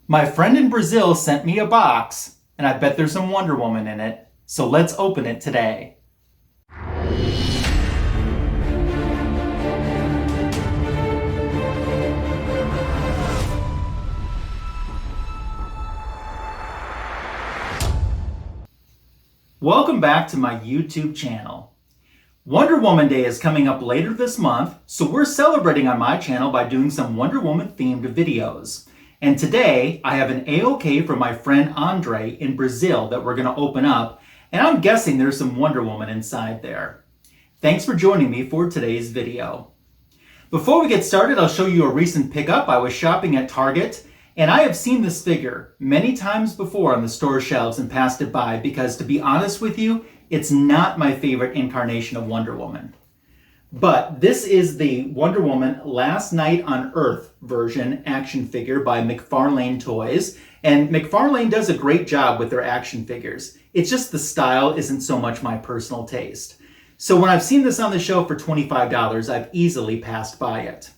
My friend in Brazil sent me a box, and I bet there's some Wonder Woman in it, so let's open it today. Welcome back to my YouTube channel. Wonder Woman Day is coming up later this month, so we're celebrating on my channel by doing some Wonder Woman themed videos. And today, I have an AOK from my friend Andre in Brazil that we're going to open up, and I'm guessing there's some Wonder Woman inside there. Thanks for joining me for today's video. Before we get started, I'll show you a recent pickup. I was shopping at Target, and I have seen this figure many times before on the store shelves and passed it by because, to be honest with you, it's not my favorite incarnation of Wonder Woman. But this is the Wonder Woman Last Night on Earth version action figure by McFarlane Toys. And McFarlane does a great job with their action figures. It's just the style isn't so much my personal taste. So when I've seen this on the shelf for $25, I've easily passed by it.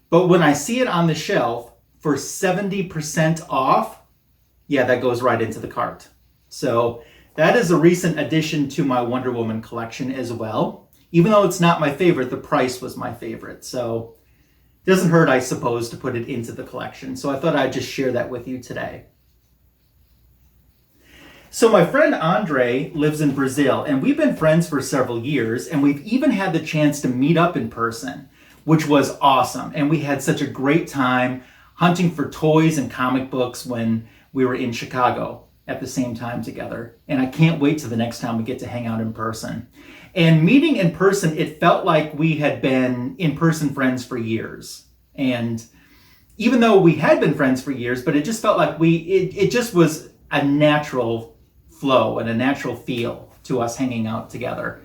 But when I see it on the shelf for 70% off, yeah, that goes right into the cart. So that is a recent addition to my Wonder Woman collection as well. Even though it's not my favorite, the price was my favorite. So it doesn't hurt, I suppose, to put it into the collection. So I thought I'd just share that with you today. So my friend Andre lives in Brazil, and we've been friends for several years, and we've even had the chance to meet up in person, which was awesome. And we had such a great time hunting for toys and comic books when we were in Chicago at the same time together. And I can't wait till the next time we get to hang out in person. And meeting in person, it felt like we had been in-person friends for years. And even though we had been friends for years, but it just felt like it just was a natural flow and a natural feel to us hanging out together.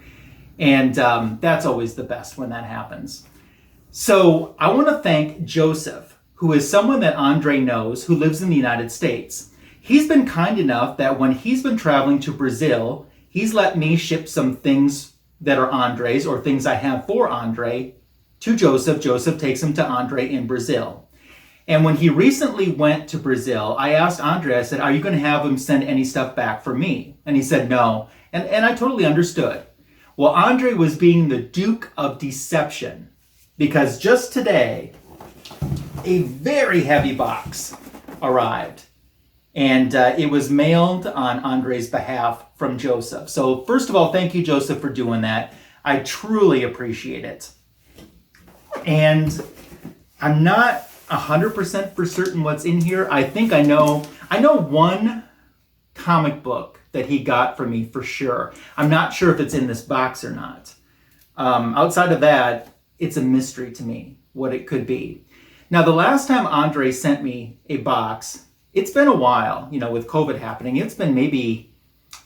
And that's always the best when that happens. So I want to thank Joseph, who is someone that Andre knows who lives in the United States. He's been kind enough that when he's been traveling to Brazil, he's let me ship some things that are Andre's or things I have for Andre to Joseph. Joseph takes them to Andre in Brazil. And when he recently went to Brazil, I asked Andre, I said, are you going to have him send any stuff back for me? And he said no. And I totally understood. Well, Andre was being the Duke of Deception because just today, a very heavy box arrived. And it was mailed on Andre's behalf from Joseph. So first of all, thank you, Joseph, for doing that. I truly appreciate it. And I'm not 100% for certain what's in here. I think I know one comic book that he got for me for sure. I'm not sure if it's in this box or not. Outside of that, it's a mystery to me what it could be. Now, the last time Andre sent me a box, it's been a while, with COVID happening. It's been maybe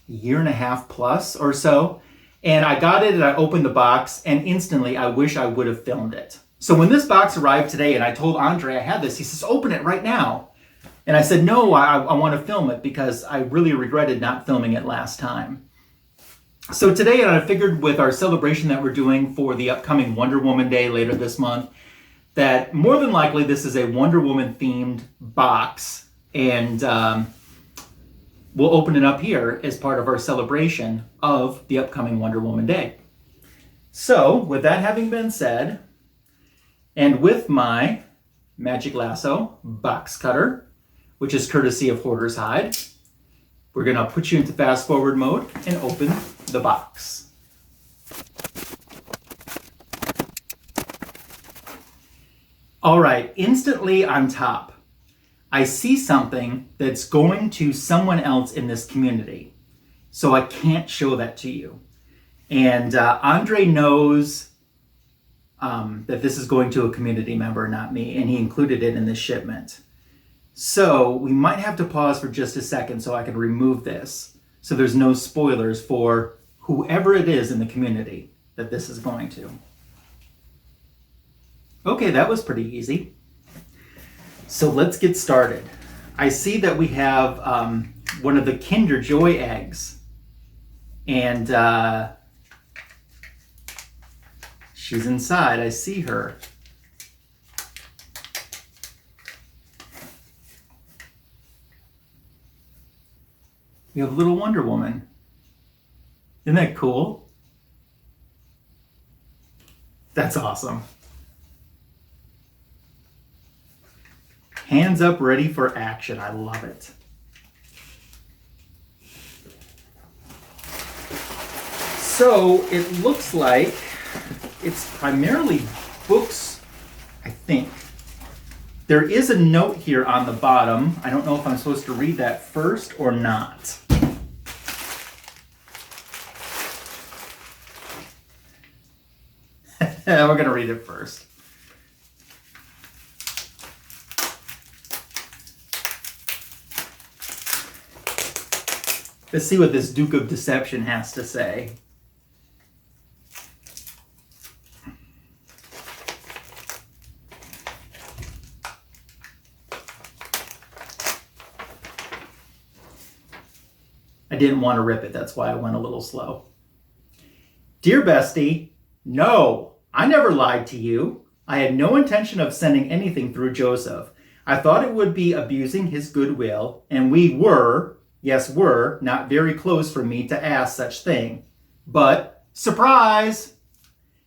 a year and a half plus or so. And I got it and I opened the box and instantly I wish I would have filmed it. So when this box arrived today and I told Andre I had this, he says, open it right now. And I said, no, I want to film it because I really regretted not filming it last time. So today I figured with our celebration that we're doing for the upcoming Wonder Woman Day later this month, that more than likely this is a Wonder Woman themed box. And we'll open it up here as part of our celebration of the upcoming Wonder Woman Day. So, with that having been said, and with my Magic Lasso box cutter, which is courtesy of Hoarder's Hide, we're going to put you into fast forward mode and open the box. All right, instantly on top, I see something that's going to someone else in this community. So I can't show that to you. And Andre knows that this is going to a community member, not me, and he included it in this shipment. So we might have to pause for just a second so I can remove this, so there's no spoilers for whoever it is in the community that this is going to. Okay, that was pretty easy. So let's get started. I see that we have one of the Kinder Joy eggs. And she's inside. I see her. We have little Wonder Woman. Isn't that cool? That's awesome. Hands up, ready for action. I love it. So it looks like it's primarily books, I think. There is a note here on the bottom. I don't know if I'm supposed to read that first or not. We're going to read it first. Let's see what this Duke of Deception has to say. I didn't want to rip it, that's why I went a little slow. Dear Bestie, no, I never lied to you. I had no intention of sending anything through Joseph. I thought it would be abusing his goodwill, and we were, yes, were, not very close for me to ask such thing. But, surprise!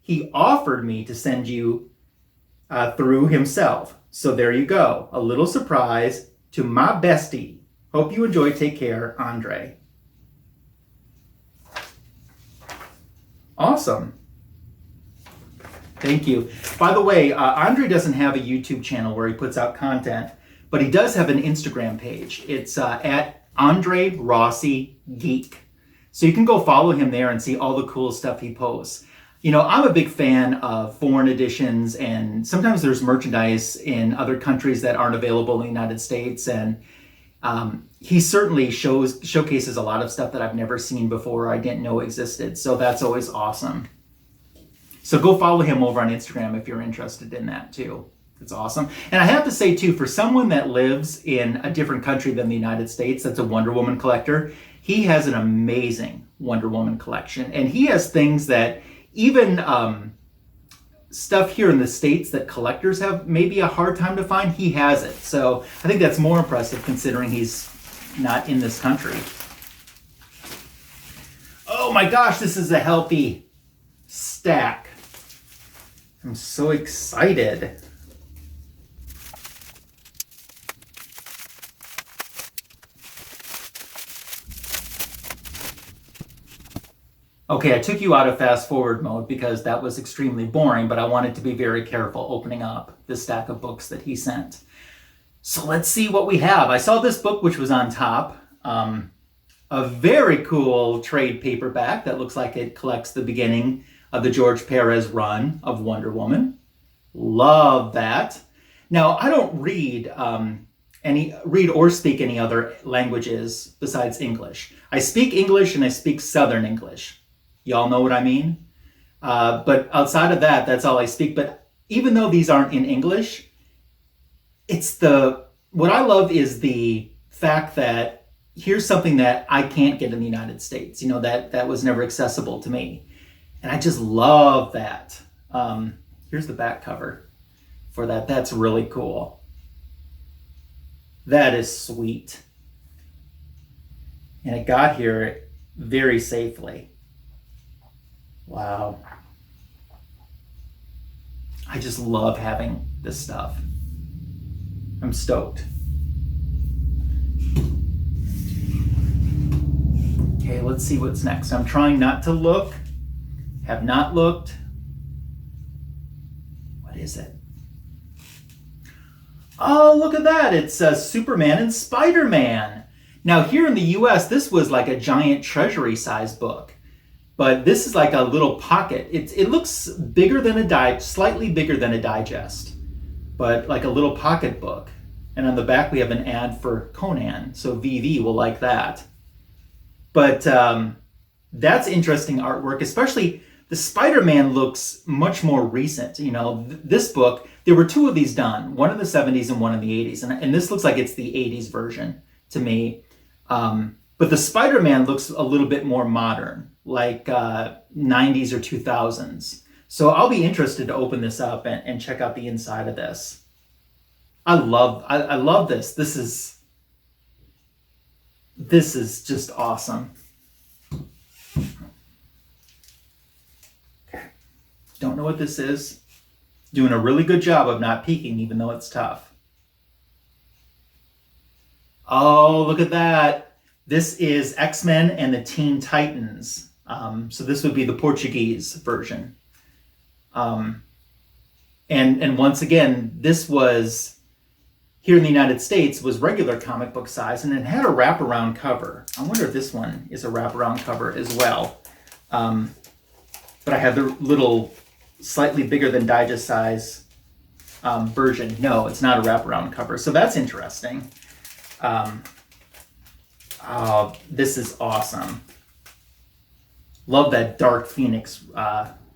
He offered me to send you through himself. So there you go. A little surprise to my bestie. Hope you enjoy. Take care, Andre. Awesome. Thank you. By the way, Andre doesn't have a YouTube channel where he puts out content, but he does have an Instagram page. It's at Andre Rossi Geek. So you can go follow him there and see all the cool stuff he posts. You know, I'm a big fan of foreign editions, and sometimes there's merchandise in other countries that aren't available in the United States. And he certainly showcases a lot of stuff that I've never seen before or I didn't know existed. So that's always awesome. So go follow him over on Instagram if you're interested in that too. It's awesome. And I have to say too, for someone that lives in a different country than the United States, that's a Wonder Woman collector, he has an amazing Wonder Woman collection. And he has things that even stuff here in the States that collectors have maybe a hard time to find, he has it. So I think that's more impressive considering he's not in this country. Oh my gosh, this is a healthy stack. I'm so excited. Okay, I took you out of fast forward mode because that was extremely boring, but I wanted to be very careful opening up the stack of books that he sent. So let's see what we have. I saw this book, which was on top. A very cool trade paperback that looks like it collects the beginning of the George Perez run of Wonder Woman. Love that. Now, I don't read or speak any other languages besides English. I speak English and I speak Southern English. Y'all know what I mean? But outside of that, that's all I speak. But even though these aren't in English, what I love is the fact that here's something that I can't get in the United States. You know, that was never accessible to me. And I just love that. Here's the back cover for that. That's really cool. That is sweet. And it got here very safely. Wow. I just love having this stuff. I'm stoked. Okay, let's see what's next. I'm trying not to look. Have not looked. What is it? Oh, look at that. It's Superman and Spider-Man. Now, here in the US, this was like a giant treasury size book. But this is like a little pocket. It looks bigger than slightly bigger than a digest, but like a little pocket book. And on the back, we have an ad for Conan. So VV will like that. But that's interesting artwork, especially the Spider-Man looks much more recent. You know, this book, there were two of these done, one in the 70s and one in the 80s. And this looks like it's the 80s version to me. But the Spider-Man looks a little bit more modern, like 90s or 2000s. So I'll be interested to open this up and check out the inside of this. I love this. This is This is just awesome. Okay. Don't know what this is. Doing a really good job of not peeking, even though it's tough. Oh, look at that. This is X-Men and the Teen Titans. So this would be the Portuguese version. And once again, this was, here in the United States, was regular comic book size, and it had a wraparound cover. I wonder if this one is a wraparound cover as well. But I have the little, slightly bigger than digest size version. No, it's not a wraparound cover. So that's interesting. Oh, this is awesome. Love that Dark Phoenix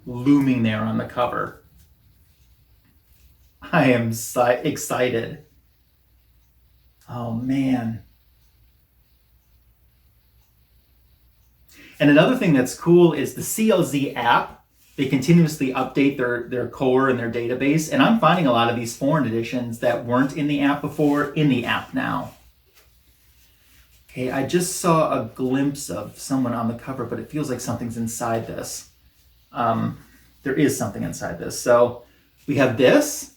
looming there on the cover. I am excited. Oh, man. And another thing that's cool is the CLZ app. They continuously update their core and their database. And I'm finding a lot of these foreign editions that weren't in the app before in the app now. Okay, I just saw a glimpse of someone on the cover, but it feels like something's inside this. There is something inside this. So we have this.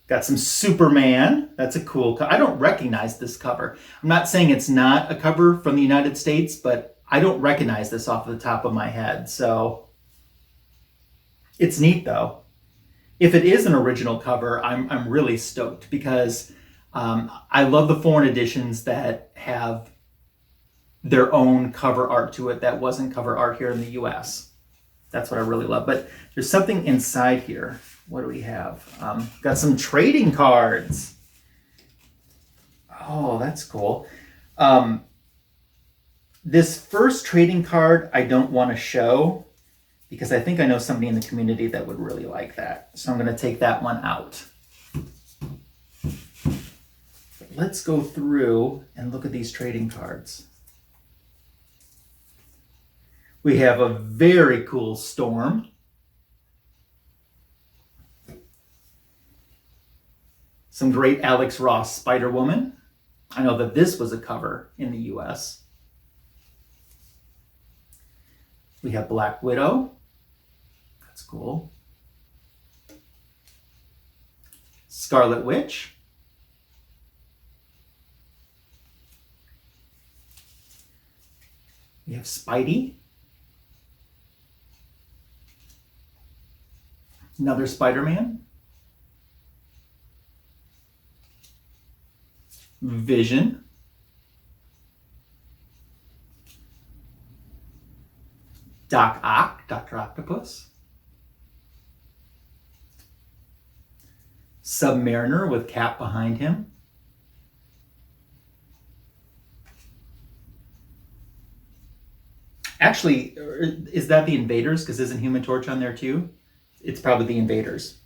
Got some Superman. That's a cool cover. I don't recognize this cover. I'm not saying it's not a cover from the United States, but I don't recognize this off the top of my head. So it's neat though. If it is an original cover, I'm really stoked because I love the foreign editions that have their own cover art to it that wasn't cover art here in the US. That's what I really love. But there's something inside here. What do we have? Got some trading cards. Oh, that's cool. This first trading card I don't want to show because I think I know somebody in the community that would really like that. So I'm going to take that one out. Let's go through and look at these trading cards. We have a very cool Storm. Some great Alex Ross Spider-Woman. I know that this was a cover in the US. We have Black Widow. That's cool. Scarlet Witch. We have Spidey. Another Spider-Man. Vision. Doc Ock, Dr. Octopus. Submariner with Cap behind him. Actually, is that the Invaders? Because isn't Human Torch on there too? It's probably the Invaders.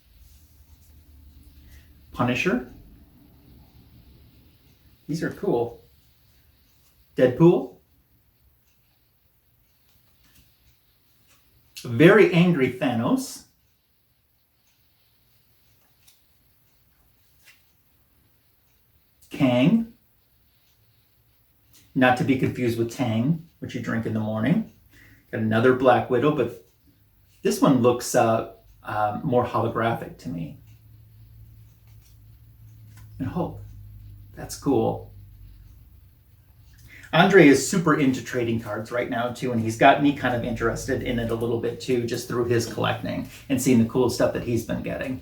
Punisher. These are cool. Deadpool. Very angry Thanos. Kang. Not to be confused with Tang, which you drink in the morning. Got another Black Widow, but this one looks more holographic to me. And Hulk. That's cool. Andre is super into trading cards right now too, and he's got me kind of interested in it a little bit too, just through his collecting and seeing the cool stuff that he's been getting.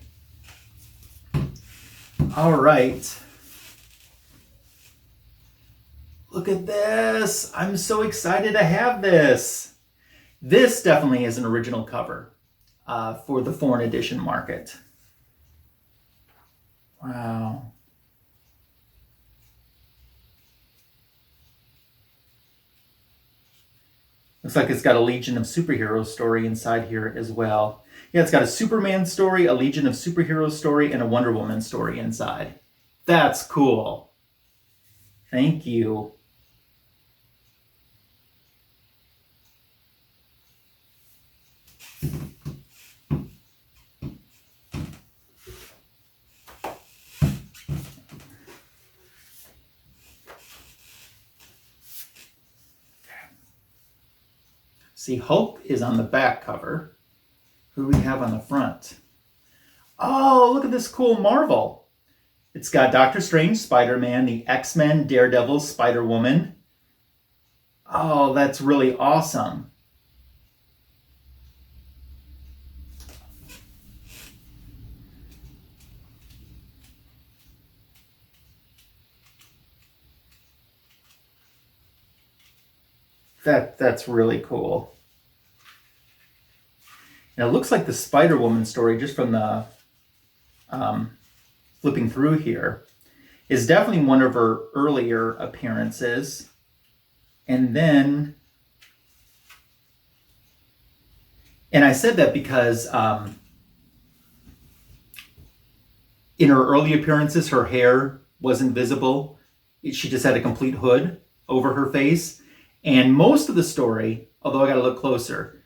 All right. Look at this. I'm so excited to have this. This definitely is an original cover for the foreign edition market. Wow. Looks like it's got a Legion of Superheroes story inside here as well. Yeah, it's got a Superman story, a Legion of Superheroes story, and a Wonder Woman story inside. That's cool. Thank you. See, Hulk is on the back cover. Who do we have on the front? Oh, look at this cool Marvel. It's got Doctor Strange, Spider-Man, the X-Men, Daredevil, Spider-Woman. Oh, that's really awesome. That's really cool. And it looks like the Spider-Woman story, just from the flipping through here, is definitely one of her earlier appearances. And then, and I said that because in her early appearances, her hair wasn't visible. She just had a complete hood over her face. And most of the story, although I got to look closer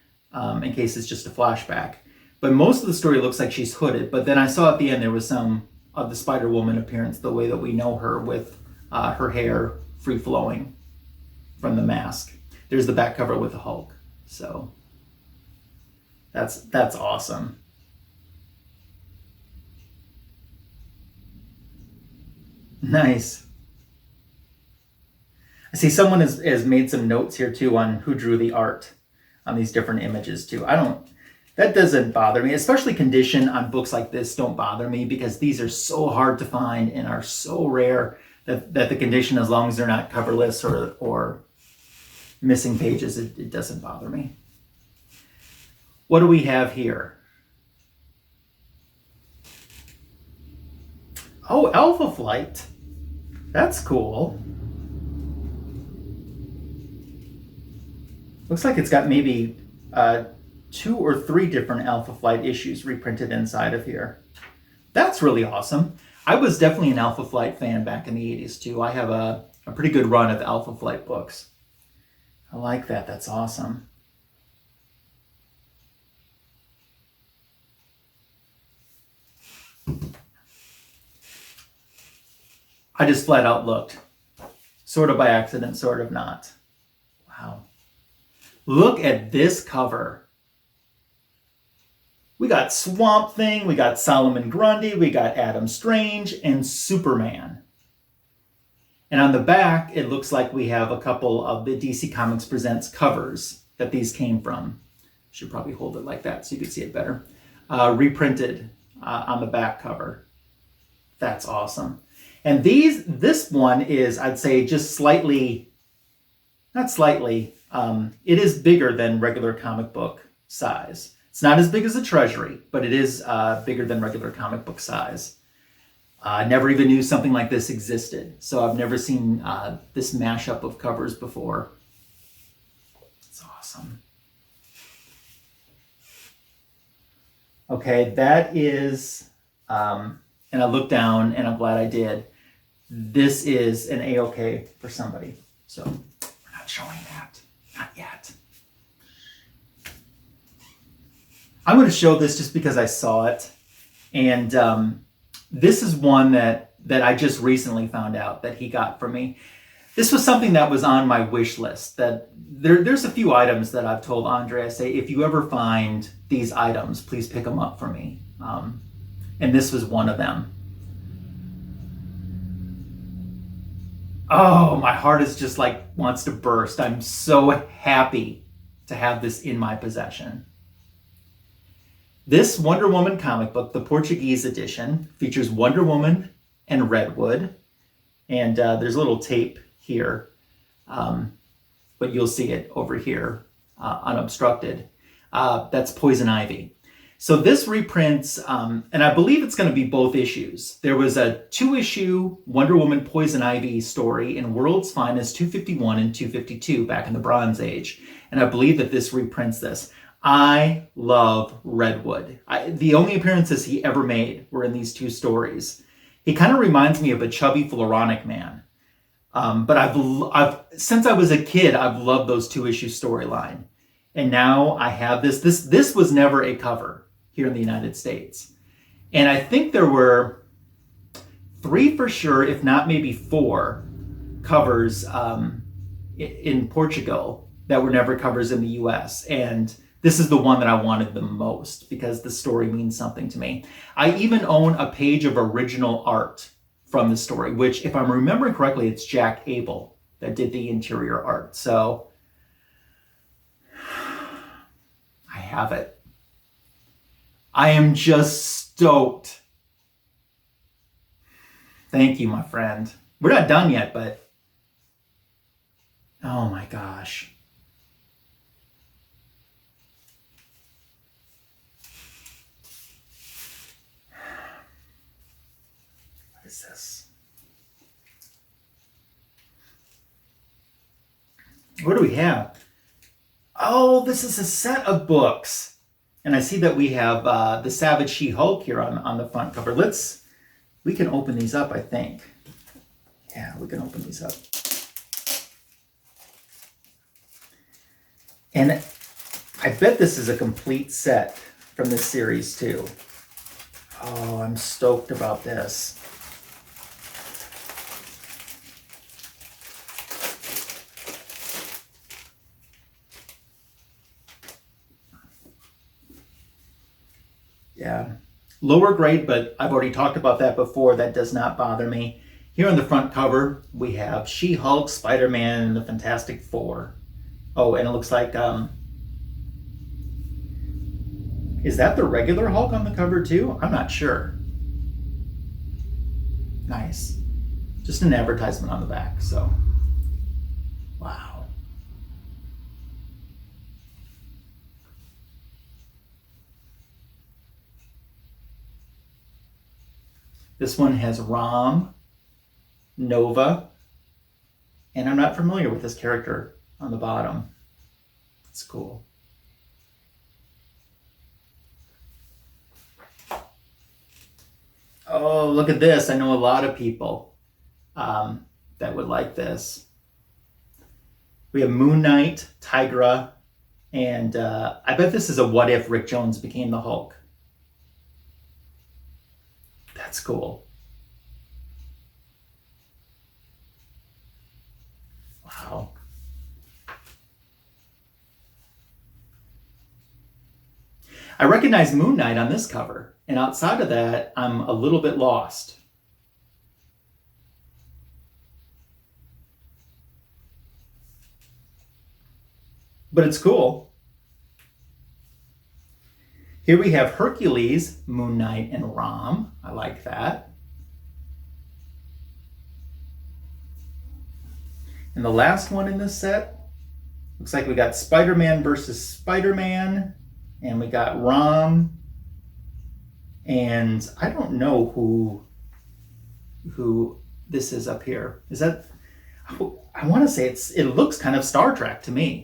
in case it's just a flashback, but most of the story looks like she's hooded. But then I saw at the end there was some of the Spider-Woman appearance, the way that we know her, with her hair free-flowing from the mask. There's the back cover with the Hulk. So that's awesome. Nice. I see someone has made some notes here too on who drew the art on these different images too. That doesn't bother me, especially condition on books like this don't bother me, because these are so hard to find and are so rare that the condition, as long as they're not coverless or missing pages, it doesn't bother me. What do we have here? Oh, Alpha Flight. That's cool. Looks like it's got maybe 2 or 3 different Alpha Flight issues reprinted inside of here. That's really awesome. I was definitely an Alpha Flight fan back in the 80s too. I have a pretty good run of Alpha Flight books. I like that. That's awesome. I just flat out looked. Sort of by accident, sort of not. Wow. Look at this cover. We got Swamp Thing, we got Solomon Grundy, we got Adam Strange, and Superman. And on the back, it looks like we have a couple of the DC Comics Presents covers that these came from. Should probably hold it like that so you can see it better. Reprinted on the back cover. That's awesome. And this one is, I'd say, just slightly, not slightly, it is bigger than regular comic book size. It's not as big as a Treasury, but it is bigger than regular comic book size. I never even knew something like this existed. So I've never seen this mashup of covers before. It's awesome. Okay, that is, and I looked down and I'm glad I did. This is an AOK for somebody. So we're not showing that. Not yet. I'm going to show this just because I saw it. And this is one that I just recently found out that he got for me. This was something that was on my wish list. That there's a few items that I've told Andre, I say, if you ever find these items, please pick them up for me. And this was one of them. Oh, my heart is just like wants to burst. I'm so happy to have this in my possession. This Wonder Woman comic book, the Portuguese edition, features Wonder Woman and Redwood. And there's a little tape here, but you'll see it over here, unobstructed. That's Poison Ivy. So this reprints, and I believe it's going to be both issues. There was a 2-issue Wonder Woman Poison Ivy story in World's Finest 251 and 252 back in the Bronze Age. And I believe that this reprints this. I love Redwood. The only appearances he ever made were in these 2 stories. He kind of reminds me of a chubby Floronic Man. But I've since I was a kid, I've loved those 2-issue storyline. And now I have this. This was never a cover here in the United States. And I think there were 3 for sure, if not maybe 4 covers in Portugal that were never covers in the US. And this is the one that I wanted the most because the story means something to me. I even own a page of original art from the story, which, if I'm remembering correctly, it's Jack Abel that did the interior art. So I have it. I am just stoked. Thank you, my friend. We're not done yet, but oh my gosh. What is this? What do we have? Oh, this is a set of books. And I see that we have the Savage She-Hulk here on the front cover. We can open these up, I think. Yeah, we can open these up. And I bet this is a complete set from this series too. Oh, I'm stoked about this. Yeah, lower grade, but I've already talked about that before. That does not bother me. Here on the front cover, we have She-Hulk, Spider-Man, and the Fantastic Four. Oh, and it looks like, is that the regular Hulk on the cover too? I'm not sure. Nice. Just an advertisement on the back, so. Wow. This one has Rom, Nova, and I'm not familiar with this character on the bottom. It's cool. Oh, look at this. I know a lot of people that would like this. We have Moon Knight, Tigra, and I bet this is a what if Rick Jones became the Hulk. That's cool. Wow. I recognize Moon Knight on this cover, and outside of that, I'm a little bit lost. But it's cool. Here we have Hercules, Moon Knight, and Rom. I like that. And the last one in this set, looks like we got Spider-Man versus Spider-Man, and we got Rom, and I don't know who this is up here. Is that, I want to say it looks kind of Star Trek to me.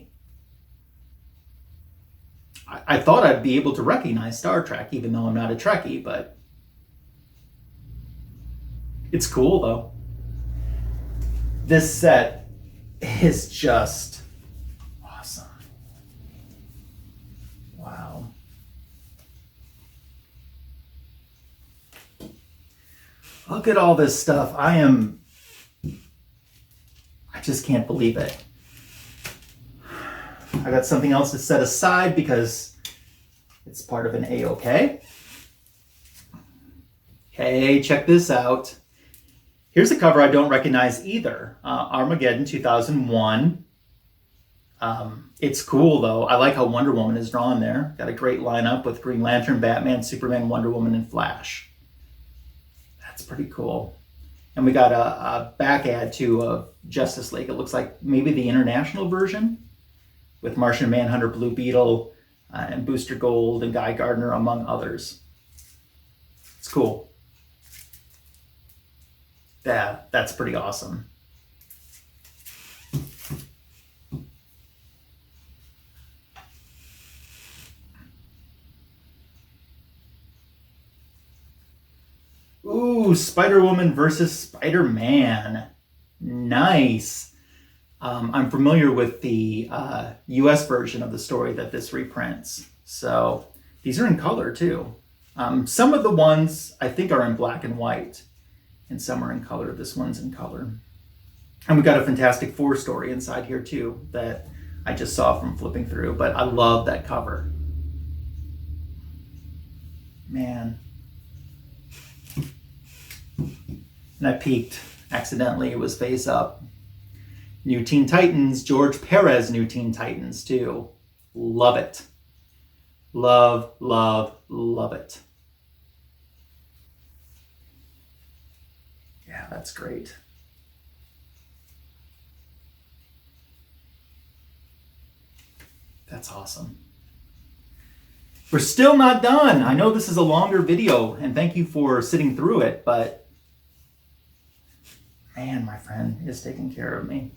I thought I'd be able to recognize Star Trek, even though I'm not a Trekkie, but it's cool though. This set is just awesome. Wow. Look at all this stuff. I just can't believe it. I got something else to set aside because it's part of an AOK. Hey, check this out. Here's a cover I don't recognize either. Armageddon 2001. It's cool though. I like how Wonder Woman is drawn there. Got a great lineup with Green Lantern, Batman, Superman, Wonder Woman, and Flash. That's pretty cool. And we got a back ad too of Justice League. It looks like maybe the international version, with Martian Manhunter, Blue Beetle, and Booster Gold, and Guy Gardner, among others. It's cool. Yeah, that's pretty awesome. Ooh, Spider-Woman versus Spider-Man. Nice. I'm familiar with the US version of the story that this reprints. So these are in color too. Some of the ones I think are in black and white, and some are in color. This one's in color. And we got a Fantastic Four story inside here too that I just saw from flipping through, but I love that cover. Man. And I peeked accidentally. It was face up. New Teen Titans, George Perez New Teen Titans too. Love it. Love, love, love it. Yeah, that's great. That's awesome. We're still not done. I know this is a longer video, and thank you for sitting through it, but man, my friend is taking care of me.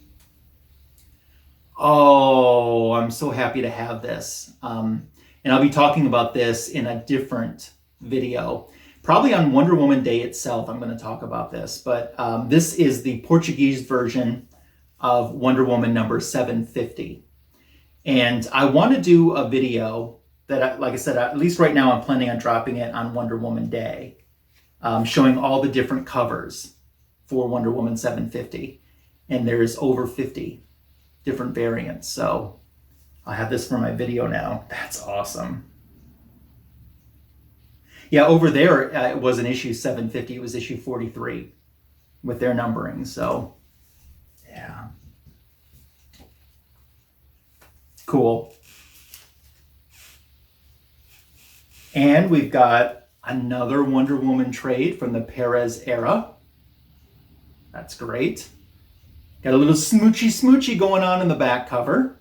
Oh, I'm so happy to have this. And I'll be talking about this in a different video. Probably on Wonder Woman Day itself, I'm going to talk about this. But this is the Portuguese version of Wonder Woman number 750. And I want to do a video that, like I said, at least right now I'm planning on dropping it on Wonder Woman Day, showing all the different covers for Wonder Woman 750. And there's over 50 different variants. So I'll have this for my video now. That's awesome. Yeah, over there it wasn't issue 750, it was issue 43 with their numbering. So yeah. Cool. And we've got another Wonder Woman trade from the Perez era. That's great. Got a little smoochy going on in the back cover.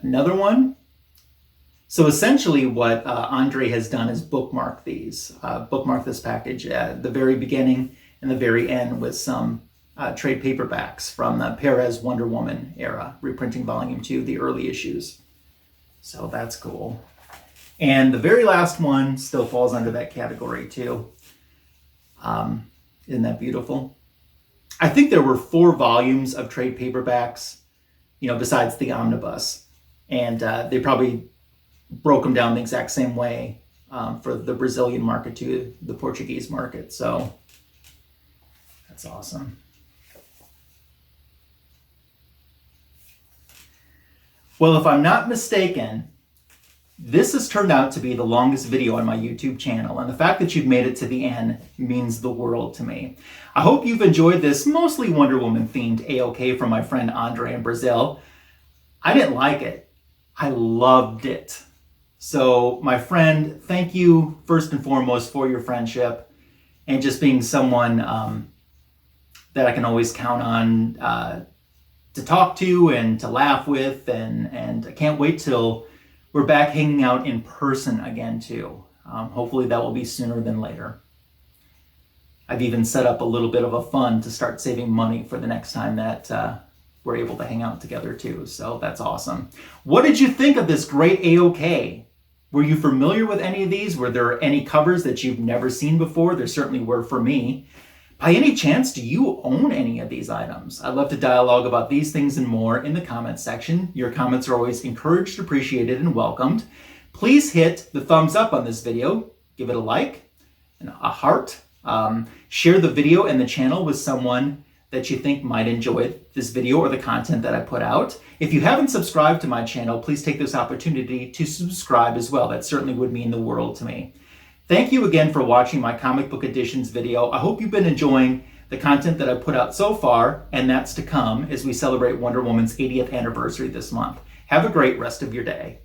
Another one. So essentially what Andre has done is bookmark these, bookmark this package at the very beginning and the very end with some trade paperbacks from the Perez Wonder Woman era, reprinting volume 2, the early issues. So that's cool. And the very last one still falls under that category too. Isn't that beautiful? I think there were 4 volumes of trade paperbacks, besides the omnibus. And they probably broke them down the exact same way for the Brazilian market to the Portuguese market. So that's awesome. Well, if I'm not mistaken, this has turned out to be the longest video on my YouTube channel, and the fact that you've made it to the end means the world to me. I hope you've enjoyed this mostly Wonder Woman themed AOK from my friend Andre in Brazil. I didn't like it. I loved it. So my friend, thank you first and foremost for your friendship and just being someone that I can always count on to talk to and to laugh with, and I can't wait till we're back hanging out in person again too. Hopefully that will be sooner than later. I've even set up a little bit of a fund to start saving money for the next time that we're able to hang out together too. So that's awesome. What did you think of this great AOK? Were you familiar with any of these? Were there any covers that you've never seen before? There certainly were for me. By any chance, do you own any of these items? I'd love to dialogue about these things and more in the comments section. Your comments are always encouraged, appreciated, and welcomed. Please hit the thumbs up on this video. Give it a like and a heart. Share the video and the channel with someone that you think might enjoy this video or the content that I put out. If you haven't subscribed to my channel, please take this opportunity to subscribe as well. That certainly would mean the world to me. Thank you again for watching my comic book editions video. I hope you've been enjoying the content that I put out so far, and that's to come as we celebrate Wonder Woman's 80th anniversary this month. Have a great rest of your day.